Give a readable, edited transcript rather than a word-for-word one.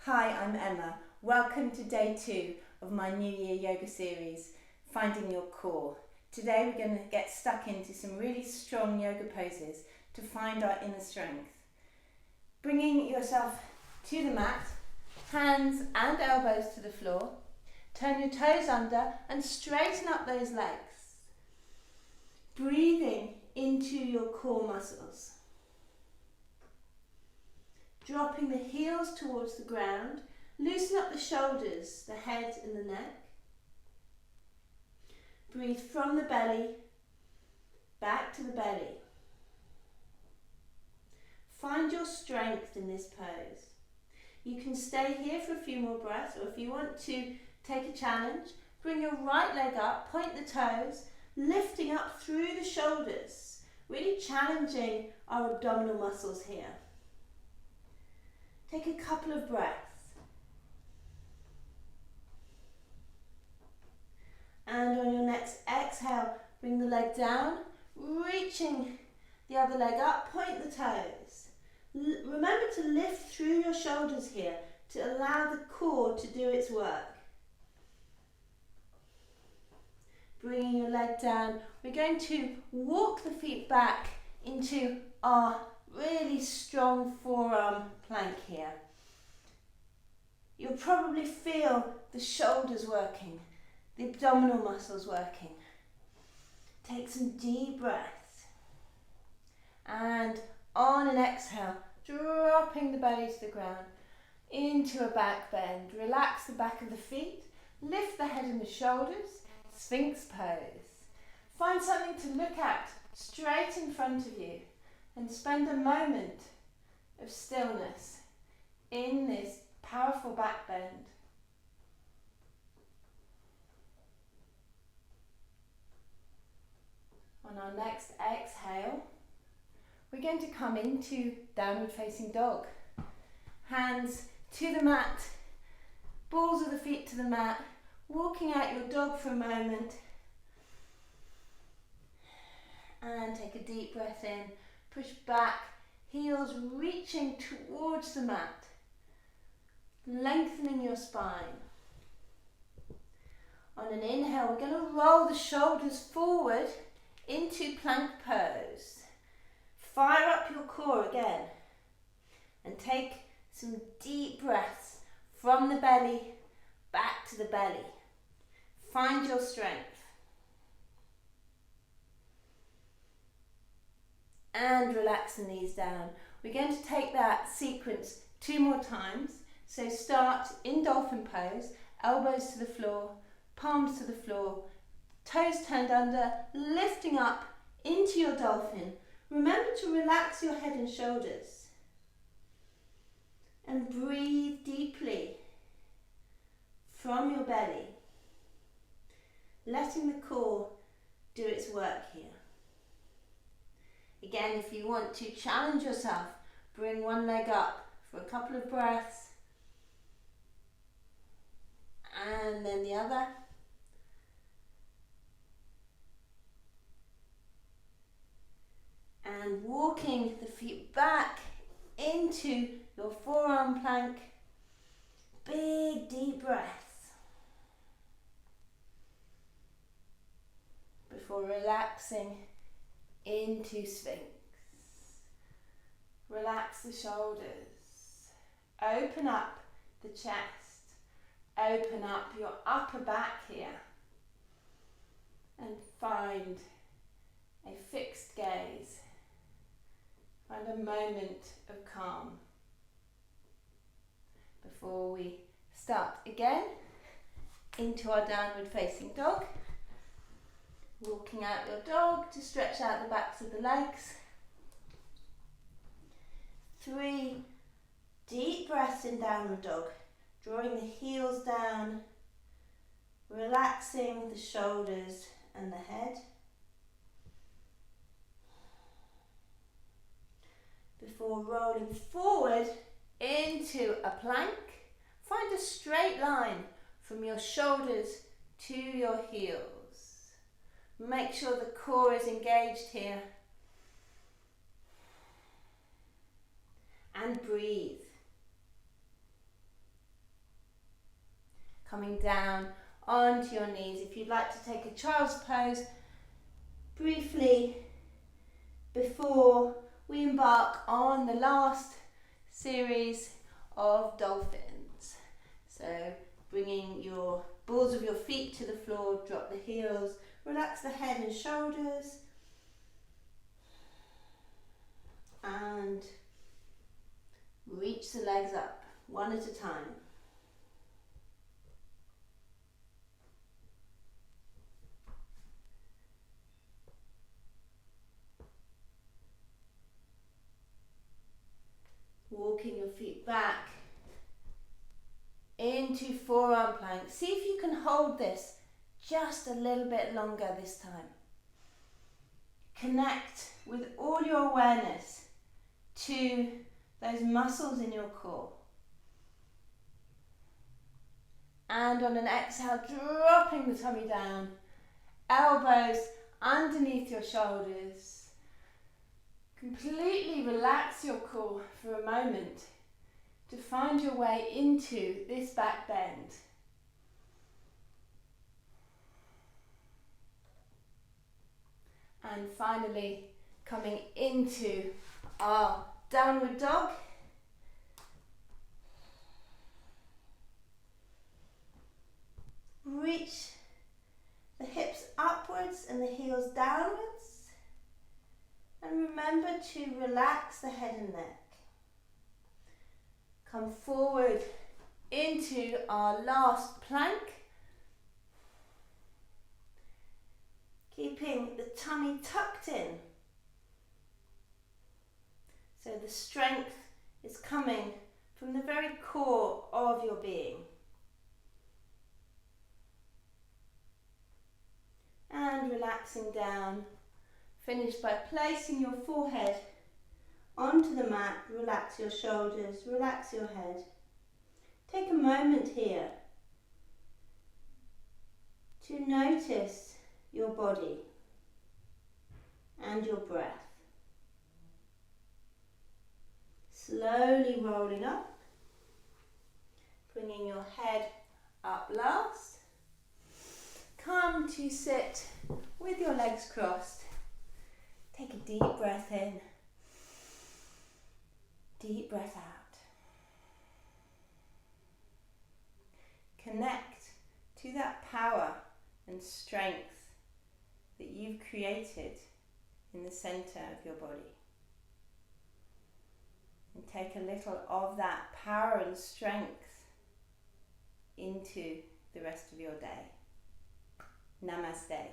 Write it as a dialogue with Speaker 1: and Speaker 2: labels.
Speaker 1: Hi, I'm Emma. Welcome to day 2 of my New Year yoga series, Finding Your Core. Today we're going to get stuck into some really strong yoga poses to find our inner strength. Bringing yourself to the mat, hands and elbows to the floor. Turn your toes under and straighten up those legs. Breathing into your core muscles. Dropping the heels towards the ground, loosen up the shoulders, the head and the neck. Breathe from the belly, back to the belly. Find your strength in this pose. You can stay here for a few more breaths, or if you want to take a challenge, bring your right leg up, point the toes, lifting up through the shoulders, really challenging our abdominal muscles here. Take a couple of breaths. And on your next exhale, bring the leg down, reaching the other leg up, point the toes. Remember to lift through your shoulders here to allow the core to do its work. Bringing your leg down, we're going to walk the feet back into our really strong forearm plank here. You'll probably feel the shoulders working, the abdominal muscles working. Take some deep breaths. And on an exhale, dropping the belly to the ground into a back bend. Relax the back of the feet, lift the head and the shoulders, Sphinx pose. Find something to look at straight in front of you and spend a moment of stillness in this powerful back bend. On our next exhale, we're going to come into downward facing dog. Hands to the mat, balls of the feet to the mat, walking out your dog for a moment. And take a deep breath in, push back, heels reaching towards the mat, lengthening your spine. On an inhale, we're going to roll the shoulders forward into plank pose. Fire up your core again and take some deep breaths from the belly back to the belly. Find your strength. And relax the knees down. We're going to take that sequence 2 more times. So start in dolphin pose, elbows to the floor, palms to the floor, toes turned under, lifting up into your dolphin. Remember to relax your head and shoulders. And breathe deeply from your belly, letting the core do its work here. Again, if you want to challenge yourself, bring one leg up for a couple of breaths, and then the other. And walking the feet back into your forearm plank. Big deep breaths before relaxing into Sphinx. Relax the shoulders. Open up the chest. Open up your upper back here. And find a fixed gaze. Find a moment of calm. Before we start again into our downward facing dog. Walking out your dog to stretch out the backs of the legs. 3 deep breaths in downward dog, drawing the heels down, relaxing the shoulders and the head. Before rolling forward into a plank, find a straight line from your shoulders to your heels. Make sure the core is engaged here. And breathe. coming down onto your knees. If you'd like to take a child's pose briefly before we embark on the last series of dolphins. So bringing your balls of your feet to the floor, drop the heels, relax the head and shoulders, and reach the legs up one at a time. Walking your feet back into forearm plank. See if you can hold this just a little bit longer this time. Connect with all your awareness to those muscles in your core. And on an exhale, dropping the tummy down, elbows underneath your shoulders. Completely relax your core for a moment to find your way into this back bend. And finally, coming into our downward dog. Reach the hips upwards and the heels downwards. And remember to relax the head and neck. Come forward into our last plank. Keeping the tummy tucked in. So the strength is coming from the very core of your being. And relaxing down. Finish by placing your forehead onto the mat. Relax your shoulders, relax your head. Take a moment here to notice your body and your breath. Slowly rolling up, bringing your head up last. Come to sit with your legs crossed. Take a deep breath in, deep breath out. Connect to that power and strength that you've created in the center of your body. And take a little of that power and strength into the rest of your day. Namaste.